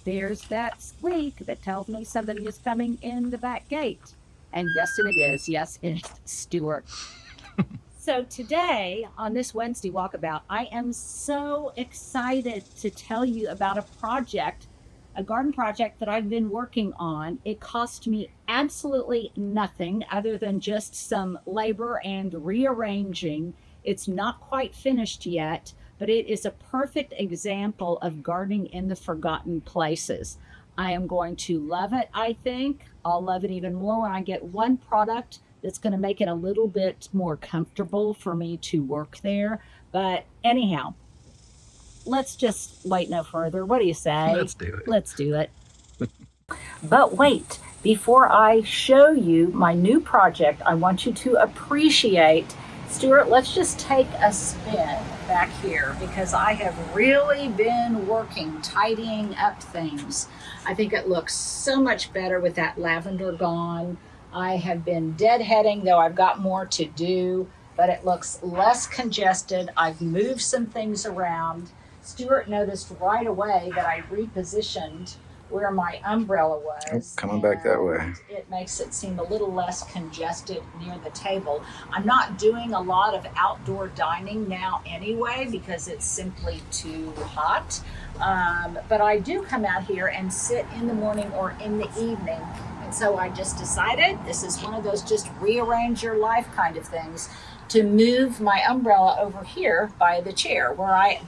there's that squeak that tells me somebody is coming in the back gate. And yes, it is. Yes, it's Stuart. So today, on this Wednesday Walkabout, I am so excited to tell you about a garden project that I've been working on. It cost me absolutely nothing other than just some labor and rearranging. It's not quite finished yet, but it is a perfect example of gardening in the forgotten places. I am going to love it, I think. I'll love it even more when I get one product that's going to make it a little bit more comfortable for me to work there. But anyhow, let's just wait no further. What do you say? Let's do it. Let's do it. But wait, before I show you my new project, I want you to appreciate, Stuart, let's just take a spin back here because I have really been working, tidying up things. I think it looks so much better with that lavender gone. I have been deadheading, though I've got more to do, but it looks less congested. I've moved some things around. Stuart noticed right away that I repositioned where my umbrella was. Coming back that way. It makes it seem a little less congested near the table. I'm not doing a lot of outdoor dining now anyway because it's simply too hot. But I do come out here and sit in the morning or in the evening. And so I just decided this is one of those just rearrange your life kind of things to move my umbrella over here by the chair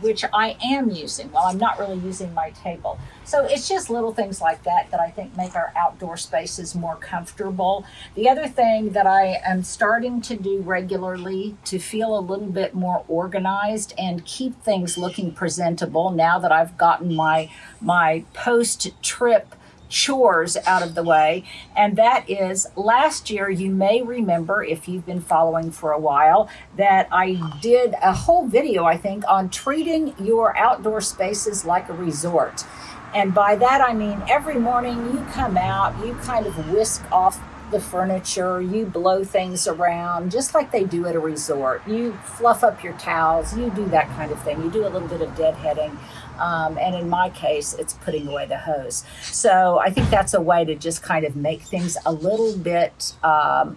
which I am using. Well, I'm not really using my table. So it's just little things like that I think make our outdoor spaces more comfortable. The other thing that I am starting to do regularly to feel a little bit more organized and keep things looking presentable now that I've gotten my post-trip chores out of the way, and that is last year, you may remember if you've been following for a while, that I did a whole video, I think, on treating your outdoor spaces like a resort. And by that I mean every morning you come out, you kind of whisk off the furniture, you blow things around just like they do at a resort. You fluff up your towels, you do that kind of thing. You do a little bit of deadheading. And in my case, it's putting away the hose. So I think that's a way to just kind of make things a little bit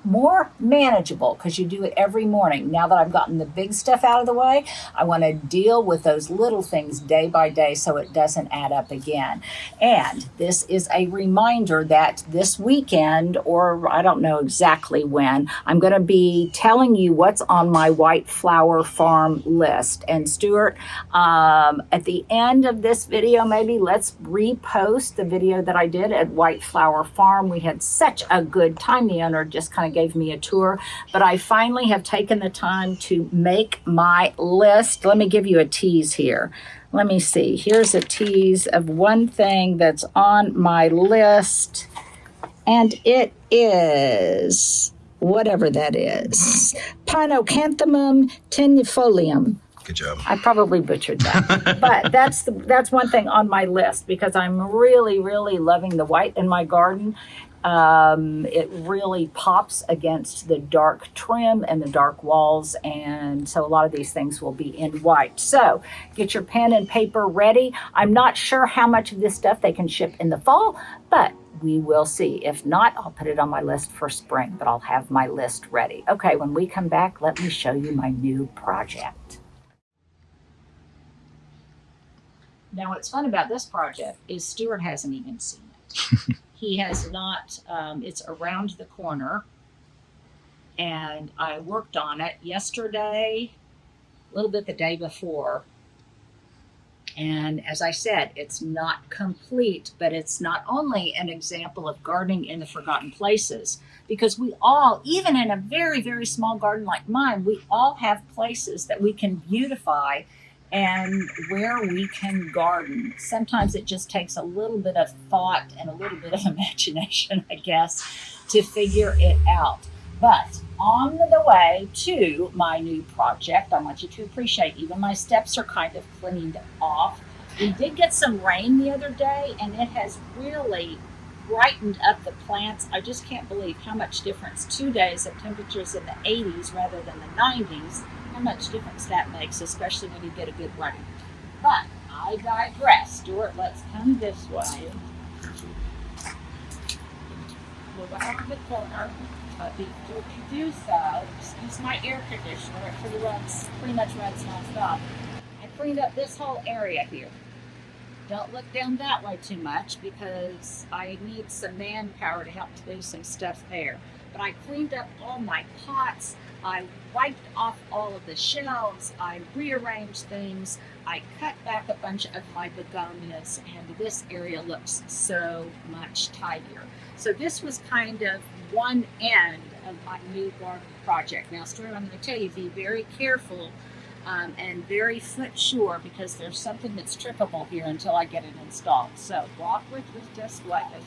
more manageable because you do it every morning. Now that I've gotten the big stuff out of the way, I want to deal with those little things day by day so it doesn't add up again. And this is a reminder that this weekend, or I don't know exactly when, I'm going to be telling you what's on my White Flower Farm list. And Stuart, at the end of this video, maybe let's repost the video that I did at White Flower Farm. We had such a good time. The owner just kind of gave me a tour, but I finally have taken the time to make my list. Let me give you a tease here. Let me see. Here's a tease of one thing that's on my list, and it is whatever that is. Pinocanthemum tenuifolium. Good job. I probably butchered that, but that's one thing on my list because I'm really, really loving the white in my garden. It really pops against the dark trim and the dark walls, and so a lot of these things will be in white. So get your pen and paper ready. I'm not sure how much of this stuff they can ship in the fall, but we will see. If not, I'll put it on my list for spring, but I'll have my list ready. Okay, when we come back, let me show you my new project. Now, what's fun about this project is Stuart hasn't even seen it. He has not. It's around the corner, and I worked on it yesterday, a little bit the day before. And as I said, it's not complete, but it's not only an example of gardening in the forgotten places, because we all, even in a very, very small garden like mine, we all have places that we can beautify and where we can garden. Sometimes it just takes a little bit of thought and a little bit of imagination, I guess, to figure it out. But on the way to my new project, I want you to appreciate even my steps are kind of cleaned off. We did get some rain the other day, and it has really brightened up the plants. I just can't believe how much difference 2 days of temperatures in the 80s rather than the 90s, how much difference that makes, especially when you get a good rain. But I I digress. Stuart, let's come this way. We'll go out to the corner. But before we do so, excuse my air conditioner. It pretty much runs nonstop. I cleaned up this whole area here. Don't look down that way too much because I need some manpower to help to do some stuff there. But I cleaned up all my pots. I wiped off all of the shelves. I rearranged things. I cut back a bunch of my begonias, and this area looks so much tidier. So this was kind of one end of my new garden project. Now, Stuart, I'm going to tell you, be very careful and very foot sure because there's something that's trippable here until I get it installed. So walk with me just like this.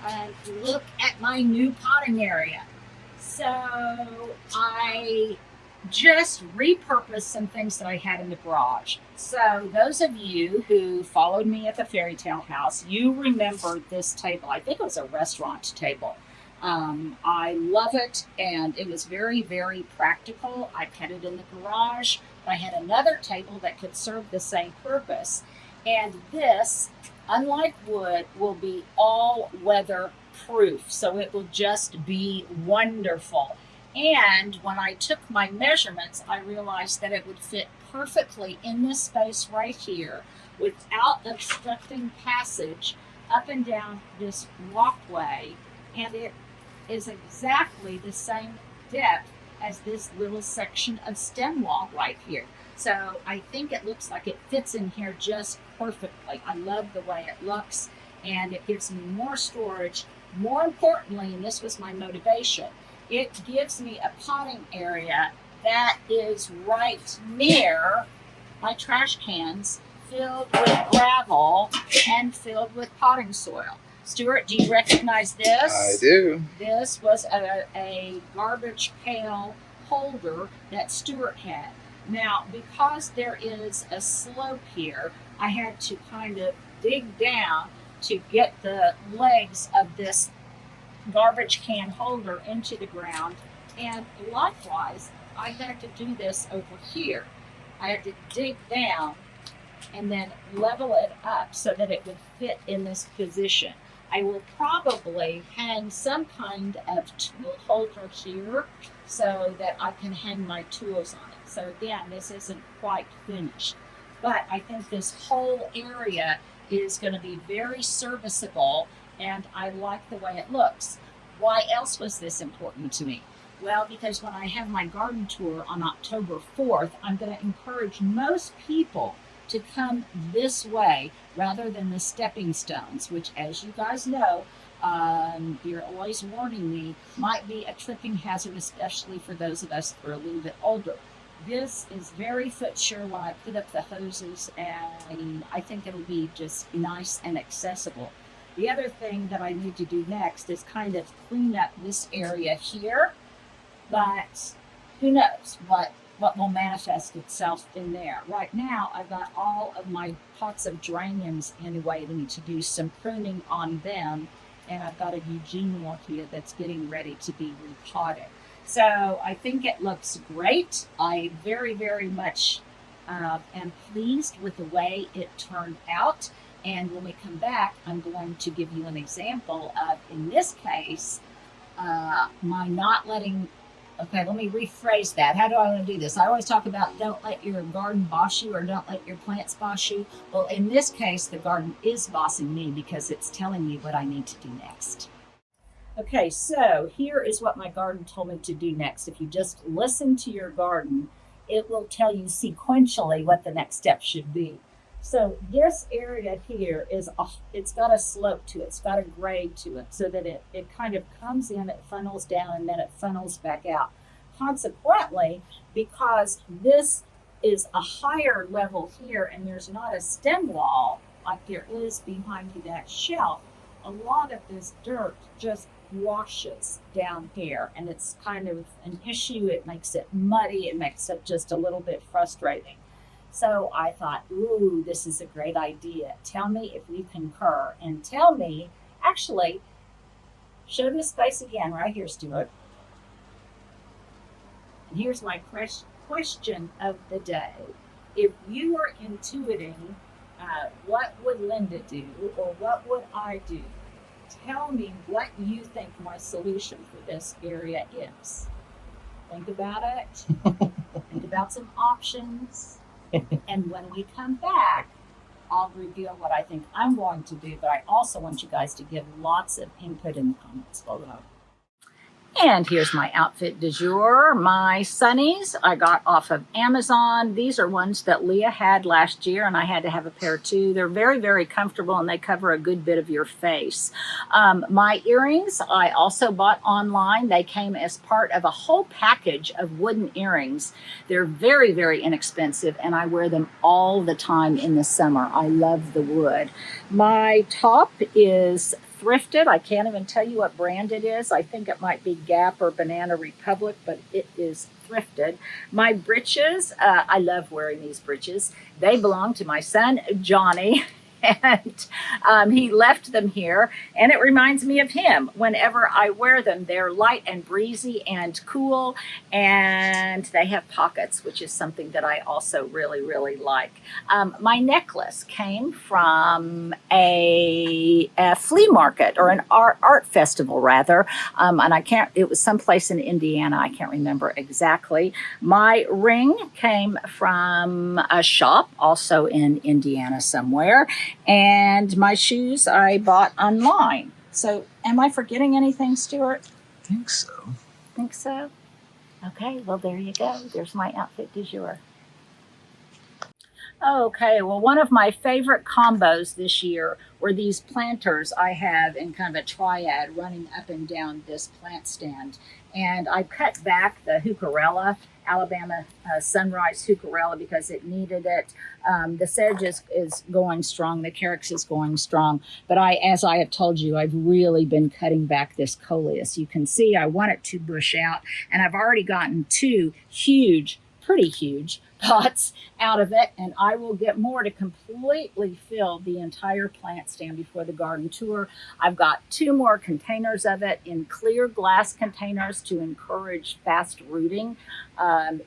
And look at my new potting area. So I just repurposed some things that I had in the garage. So those of you who followed me at the fairy tale house, you remember this table. I think it was a restaurant table. I love it, and it was very, very practical. I put it in the garage. I had another table that could serve the same purpose. And this, unlike wood, will be all weather proof. So it will just be wonderful. And when I took my measurements, I realized that it would fit perfectly in this space right here without obstructing passage up and down this walkway. And it is exactly the same depth as this little section of stem wall right here. So I think it looks like it fits in here just perfectly. I love the way it looks, and it gives me more storage. More importantly, and this was my motivation, it gives me a potting area that is right near my trash cans filled with gravel and filled with potting soil. Stuart, do you recognize this? I do. This was a garbage pail holder that Stuart had. Now, because there is a slope here, I had to kind of dig down to get the legs of this garbage can holder into the ground. And likewise, I had to do this over here. I had to dig down and then level it up so that it would fit in this position. I will probably hang some kind of tool holder here so that I can hang my tools on it. So again, this isn't quite finished, but I think this whole area is going to be very serviceable, and I like the way it looks. Why else was this important to me? Well, because when I have my garden tour on October 4th, I'm going to encourage most people to come this way rather than the stepping stones, which, as you guys know, you're always warning me, might be a tripping hazard, especially for those of us who are a little bit older. This is very foot sure when I put up the hoses, and I think it'll be just nice and accessible. The other thing that I need to do next is kind of clean up this area here, but who knows what will manifest itself in there. Right now, I've got all of my pots of geraniums anyway. I need to do some pruning on them, and I've got a eugenia here that's getting ready to be repotted. So I think it looks great. I very, very much am pleased with the way it turned out. And when we come back, I'm going to give you an example of, in this case, my not letting. Okay, let me rephrase that. How do I want to do this? I always talk about don't let your garden boss you or don't let your plants boss you. Well, in this case, the garden is bossing me because it's telling me what I need to do next. Okay, so here is what my garden told me to do next. If you just listen to your garden, it will tell you sequentially what the next step should be. So this area here it's got a slope to it. It's got a grade to it so that it kind of comes in, it funnels down, and then it funnels back out. Consequently, because this is a higher level here and there's not a stem wall like there is behind that shelf, a lot of this dirt just washes down here, and it's kind of an issue. It makes it muddy. It makes it just a little bit frustrating. So I thought, ooh, this is a great idea. Tell me if you concur, and tell me, actually, show this space again right here, Stuart. Here's my question of the day. If you were intuiting what would Linda do or what would I do, tell me what you think my solution for this area is. Think about it. Think about some options. And when we come back, I'll reveal what I think I'm going to do, but I also want you guys to give lots of input in the comments below. And here's my outfit du jour, my sunnies I got off of Amazon. These are ones that Leah had last year, and I had to have a pair too. They're very, very comfortable, and they cover a good bit of your face. My earrings I also bought online. They came as part of a whole package of wooden earrings. They're very, very inexpensive, and I wear them all the time in the summer. I love the wood. My top is thrifted. I can't even tell you what brand it is. I think it might be Gap or Banana Republic, but it is thrifted. My breeches, I love wearing these breeches. They belong to my son, Johnny. And he left them here, and it reminds me of him whenever I wear them. They're light and breezy and cool, and they have pockets, which is something that I also really, really like. My necklace came from a flea market, or an art festival rather, and it was someplace in Indiana. I can't remember exactly. My ring came from a shop also in Indiana somewhere. And my shoes I bought online. So am I forgetting anything, Stuart? I think so. Think so? Okay, well, there you go. There's my outfit du jour. Okay, well, one of my favorite combos this year were these planters I have in kind of a triad running up and down this plant stand. And I cut back the heucherella, Alabama Sunrise heucherella, because it needed it. The sedge is going strong. The carex is going strong. But as I have told you, I've really been cutting back this coleus. You can see I want it to bush out. And I've already gotten 2 huge, pretty huge pots out of it, and I will get more to completely fill the entire plant stand before the garden tour. I've got 2 more containers of it in clear glass containers to encourage fast rooting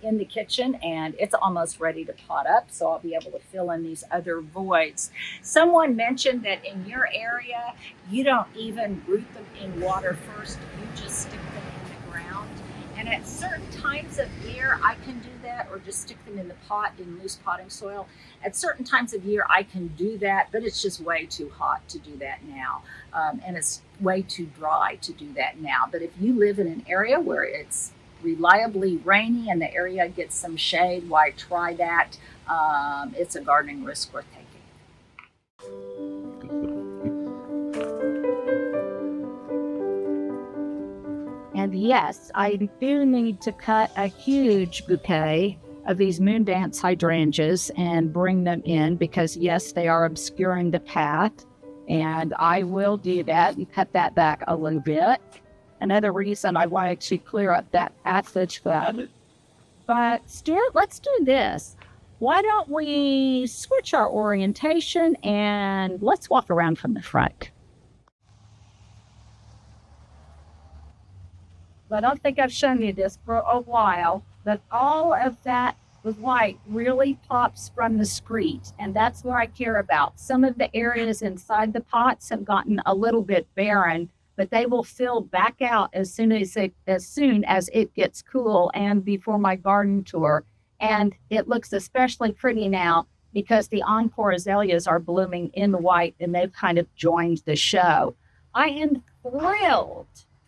in the kitchen, and it's almost ready to pot up, so I'll be able to fill in these other voids. Someone mentioned that in your area you don't even root them in water first, you just stick them in the ground. And at certain times of year, I can do that, or just stick them in the pot in loose potting soil. At certain times of year, I can do that, but it's just way too hot to do that now. And it's way too dry to do that now. But if you live in an area where it's reliably rainy and the area gets some shade, why try that? It's a gardening risk worth taking. And yes, I do need to cut a huge bouquet of these moon dance hydrangeas and bring them in because, yes, they are obscuring the path. And I will do that and cut that back a little bit. Another reason I wanted to clear up that passage flood. But Stuart, let's do this. Why don't we switch our orientation and let's walk around from the front. I don't think I've shown you this for a while, but all of that white really pops from the screed, and that's what I care about. Some of the areas inside the pots have gotten a little bit barren, but they will fill back out as soon as it gets cool and before my garden tour. And it looks especially pretty now because the encore azaleas are blooming in the white, and they've kind of joined the show. I am thrilled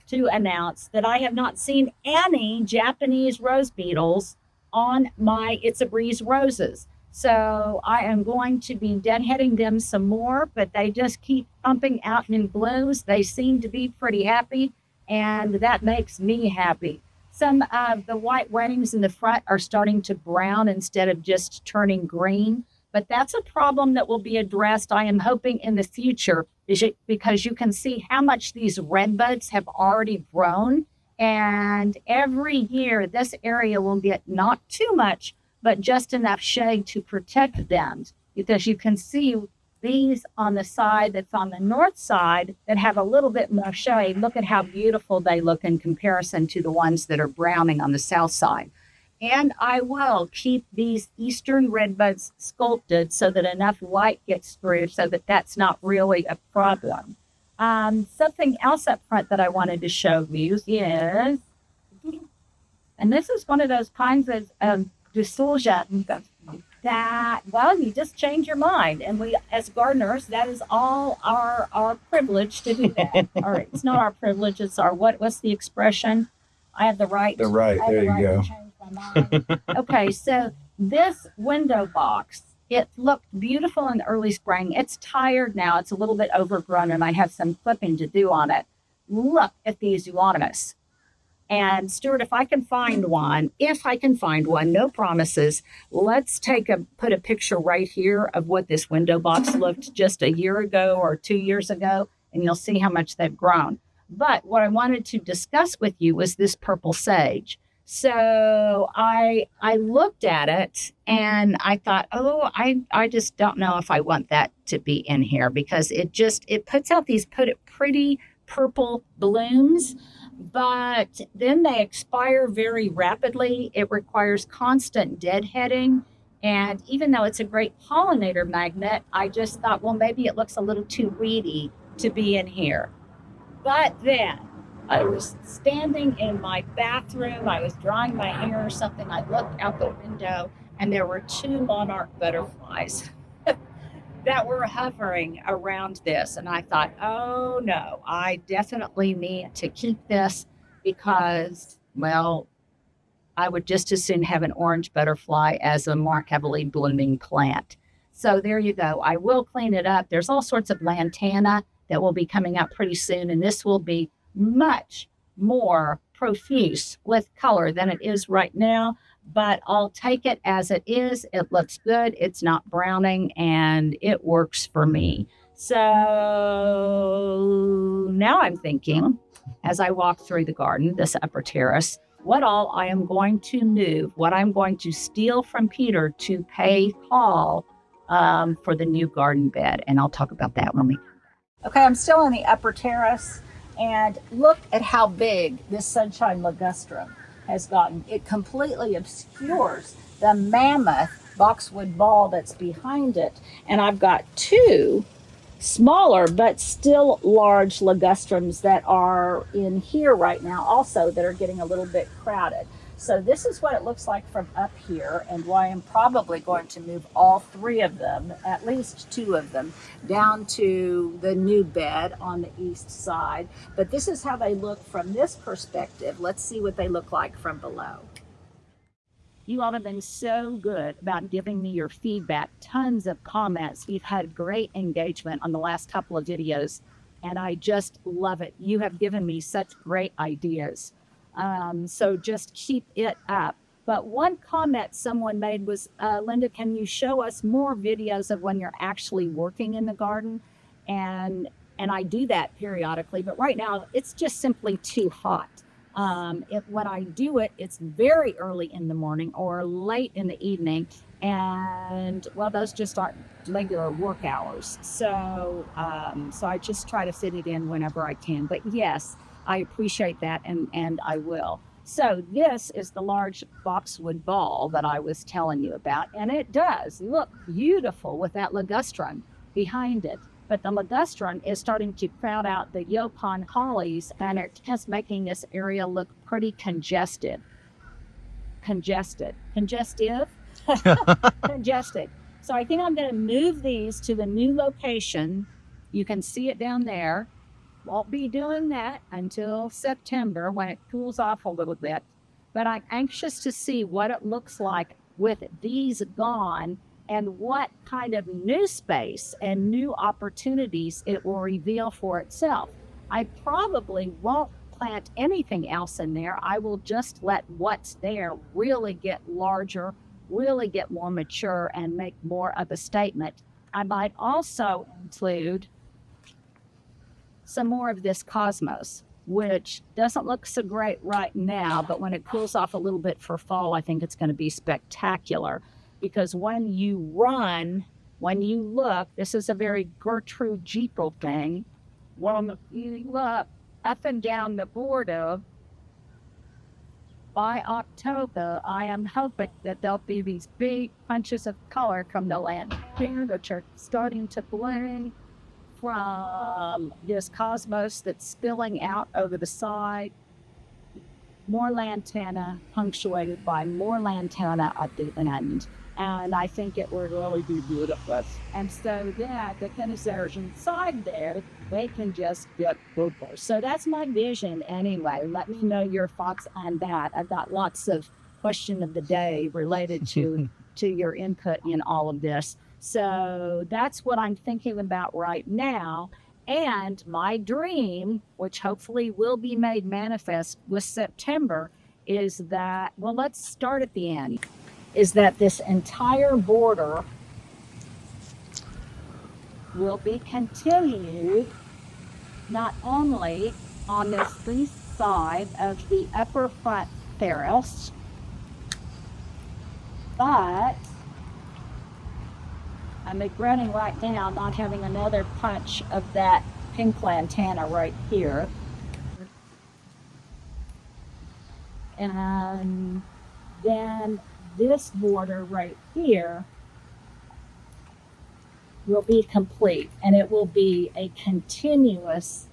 to announce that I have not seen any Japanese rose beetles on my It's a Breeze roses. So I am going to be deadheading them some more, but they just keep pumping out in blooms. They seem to be pretty happy, and that makes me happy. Some of the white wings in the front are starting to brown instead of just turning green, but that's a problem that will be addressed, I am hoping, in the future, because you can see how much these redbuds have already grown. And every year, this area will get not too much, but just enough shade to protect them. Because you can see these on the side that's on the north side that have a little bit more shade. Look at how beautiful they look in comparison to the ones that are browning on the south side. And I will keep these eastern redbuds sculpted so that enough light gets through so that that's not really a problem. Something else up front that I wanted to show you is, and this is one of those kinds of decisions that, well, you just change your mind. And we, as gardeners, that is all our privilege to do that. All right, it's not our privilege, it's our, what's the expression? I have the right. The right, there you go. To change my mind. Okay, so this window box, it looked beautiful in early spring. It's tired now. It's a little bit overgrown, and I have some clipping to do on it. Look at these euonymus. And Stuart, if I can find one, no promises, let's put a picture right here of what this window box looked just a year ago or 2 years ago, and you'll see how much they've grown. But what I wanted to discuss with you was this purple sage. So I looked at it and I thought, oh, I just don't know if I want that to be in here, because it puts out these pretty purple blooms, but then they expire very rapidly. It requires constant deadheading. And even though it's a great pollinator magnet, I just thought, well, maybe it looks a little too weedy to be in here. But then I was standing in my bathroom, I was drying my hair or something. I looked out the window and there were 2 monarch butterflies that were hovering around this. And I thought, oh no, I definitely need to keep this because, well, I would just as soon have an orange butterfly as a more heavily blooming plant. So there you go. I will clean it up. There's all sorts of lantana that will be coming out pretty soon, and this will be much more profuse with color than it is right now, but I'll take it as it is. It looks good. It's not browning, and it works for me. So now I'm thinking, as I walk through the garden, this upper terrace, what all I am going to move, what I'm going to steal from Peter to pay Paul for the new garden bed. And I'll talk about that when we. Okay, I'm still on the upper terrace, and look at how big this sunshine ligustrum has gotten. It completely obscures the mammoth boxwood ball that's behind it. And I've got 2 smaller but still large ligustrums that are in here right now also that are getting a little bit crowded. So this is what it looks like from up here, and why I'm probably going to move all 3 of them, at least 2 of them, down to the new bed on the east side. But this is how they look from this perspective. Let's see what they look like from below. You all have been so good about giving me your feedback, tons of comments. We've had great engagement on the last couple of videos, and I just love it. You have given me such great ideas. So just keep it up. But one comment someone made was, Linda, can you show us more videos of when you're actually working in the garden? And I do that periodically, but right now it's just simply too hot. When I do it, it's very early in the morning or late in the evening. And well, those just aren't regular work hours. So I just try to fit it in whenever I can. But yes, I appreciate that, and I will. So this is the large boxwood ball that I was telling you about, and it does look beautiful with that ligustrum behind it. But the ligustrum is starting to crowd out the Yopon hollies, and it's just making this area look pretty congested. Congestive? Congested. So I think I'm going to move these to the new location. You can see it down there. Won't be doing that until September when it cools off a little bit. But I'm anxious to see what it looks like with these gone and what kind of new space and new opportunities it will reveal for itself. I probably won't plant anything else in there. I will just let what's there really get larger, really get more mature, and make more of a statement. I might also include some more of this cosmos, which doesn't look so great right now, but when it cools off a little bit for fall, I think it's going to be spectacular. Because when you look, this is a very Gertrude Jekyll thing. When you look up and down the border by October, I am hoping that there'll be these big punches of color from the land here that are starting to blend from this cosmos that's spilling out over the side. More lantana punctuated by more lantana at the end. And I think it would really be beautiful. And so that the finishers inside there, they can just get purple. So that's my vision anyway. Let me know your thoughts on that. I've got lots of question of the day related to your input in all of this. So that's what I'm thinking about right now. And my dream, which hopefully will be made manifest with September, is that, well, let's start at the end, is that this entire border will be continued not only on this east side of the upper front terrace, but I'm regretting right now not having another punch of that pink lantana right here. And then this border right here will be complete, and it will be a continuous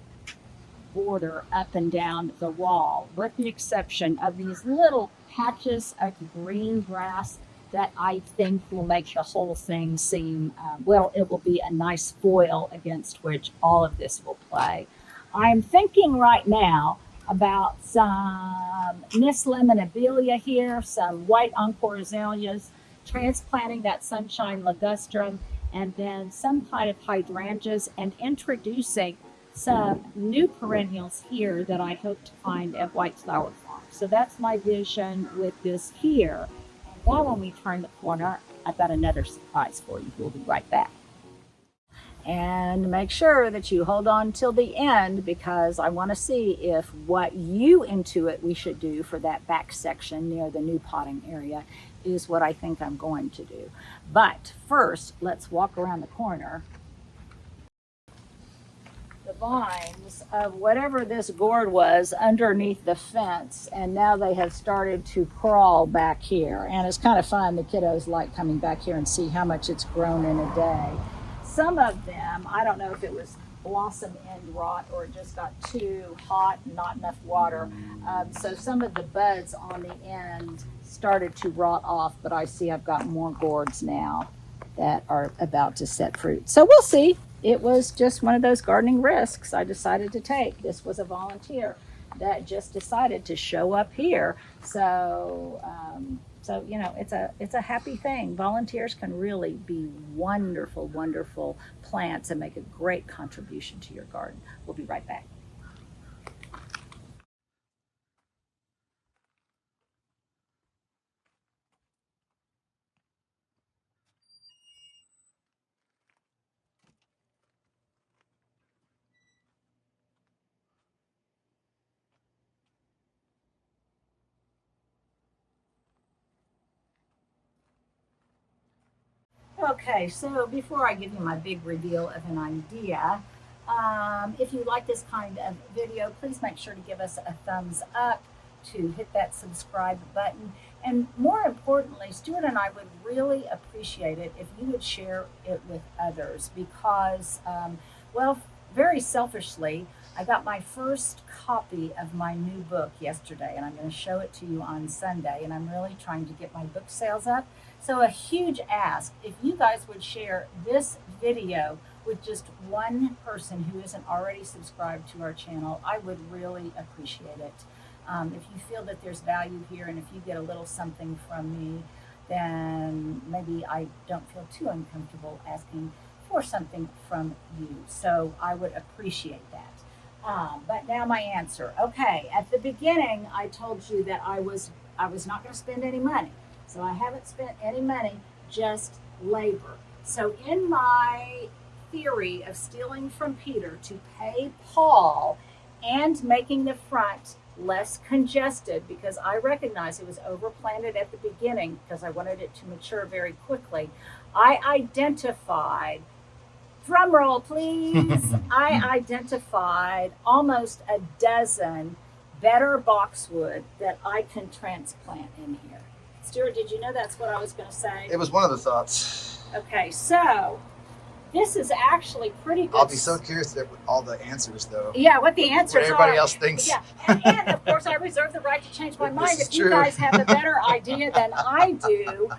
border up and down the wall, with the exception of these little patches of green grass that I think will make the whole thing seem, well, it will be a nice foil against which all of this will play. I'm thinking right now about some Miss Lemonabilia here, some white encore azaleas, transplanting that sunshine ligustrum, and then some kind of hydrangeas, and introducing some new perennials here that I hope to find at White Flower Farm. So that's my vision with this here. And now when we turn the corner, I've got another surprise for you. We'll be right back. And make sure that you hold on till the end, because I want to see if what you intuit we should do for that back section near the new potting area is what I think I'm going to do. But first, let's walk around the corner. The vines of whatever this gourd was underneath the fence, and now they have started to crawl back here. And it's kind of fun. The kiddos like coming back here and see how much it's grown in a day. Some of them, I don't know if it was blossom end rot or it just got too hot and not enough water. So some of the buds on the end started to rot off, but I see I've got more gourds now that are about to set fruit. So we'll see. It was just one of those gardening risks I decided to take. This was a volunteer that just decided to show up here. So you know, it's a happy thing. Volunteers can really be wonderful, wonderful plants and make a great contribution to your garden. We'll be right back. Okay, so before I give you my big reveal of an idea, if you like this kind of video, please make sure to give us a thumbs up, to hit that subscribe button. And more importantly, Stuart and I would really appreciate it if you would share it with others, because, well, very selfishly, I got my first copy of my new book yesterday, and I'm going to show it to you on Sunday, and I'm really trying to get my book sales up. So a huge ask, if you guys would share this video with just one person who isn't already subscribed to our channel, I would really appreciate it. If you feel that there's value here, and if you get a little something from me, then maybe I don't feel too uncomfortable asking for something from you. So I would appreciate that. But now my answer. Okay, at the beginning, I told you that I was not going to spend any money. So I haven't spent any money, just labor. So in my theory of stealing from Peter to pay Paul and making the front less congested, because I recognize it was overplanted at the beginning because I wanted it to mature very quickly, I identified, drum roll please, I identified almost a dozen better boxwood that I can transplant in here. Stuart, did you know that's what I was going to say? It was one of the thoughts. Okay, so this is actually pretty good. I'll be so curious with all the answers, though. Yeah, what the answers What everybody are. else thinks. Yeah, and of course, I reserve the right to change my This mind is if you true. guys have a better idea than I do.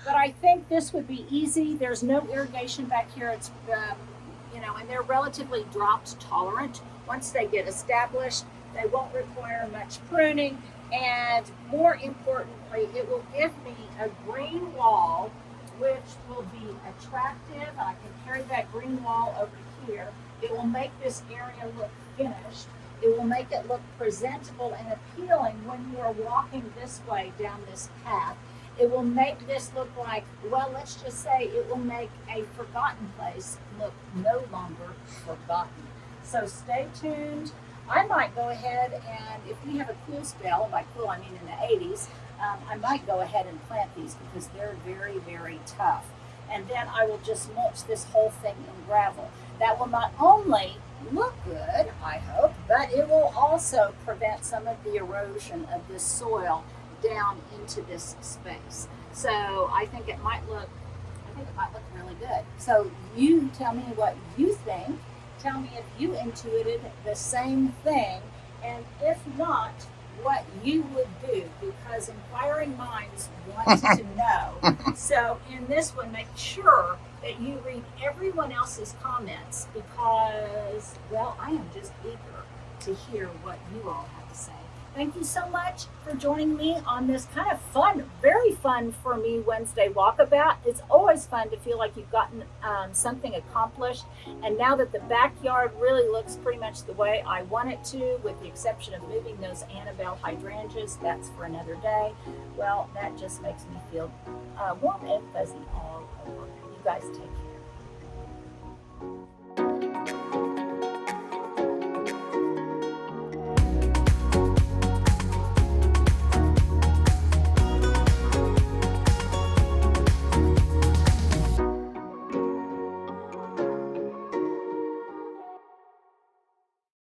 But I think this would be easy. There's no irrigation back here. It's and they're relatively drought tolerant. Once they get established, they won't require much pruning, and more importantly, it will give me a green wall, which will be attractive. I can carry that green wall over here. It will make this area look finished. It will make it look presentable and appealing when you are walking this way down this path. It will make this look like, well, let's just say it will make a forgotten place look no longer forgotten. So stay tuned. I might go ahead and, if we have a cool spell, and by cool I mean in the 80s, I might go ahead and plant these because they're very, very tough. And then I will just mulch this whole thing in gravel. That will not only look good, I hope, but it will also prevent some of the erosion of this soil down into this space. So I think it might look really good. So you tell me what you think. Tell me if you intuited the same thing, and if not, what you would do, because inquiring minds want to know. So in this one, make sure that you read everyone else's comments, because, well, I am just eager to hear what you all have to say. Thank you so much for joining me on this kind of fun, very fun for me Wednesday walkabout. It's always fun to feel like you've gotten something accomplished. And now that the backyard really looks pretty much the way I want it to, with the exception of moving those Annabelle hydrangeas, that's for another day. Well, that just makes me feel warm and fuzzy all over. You guys take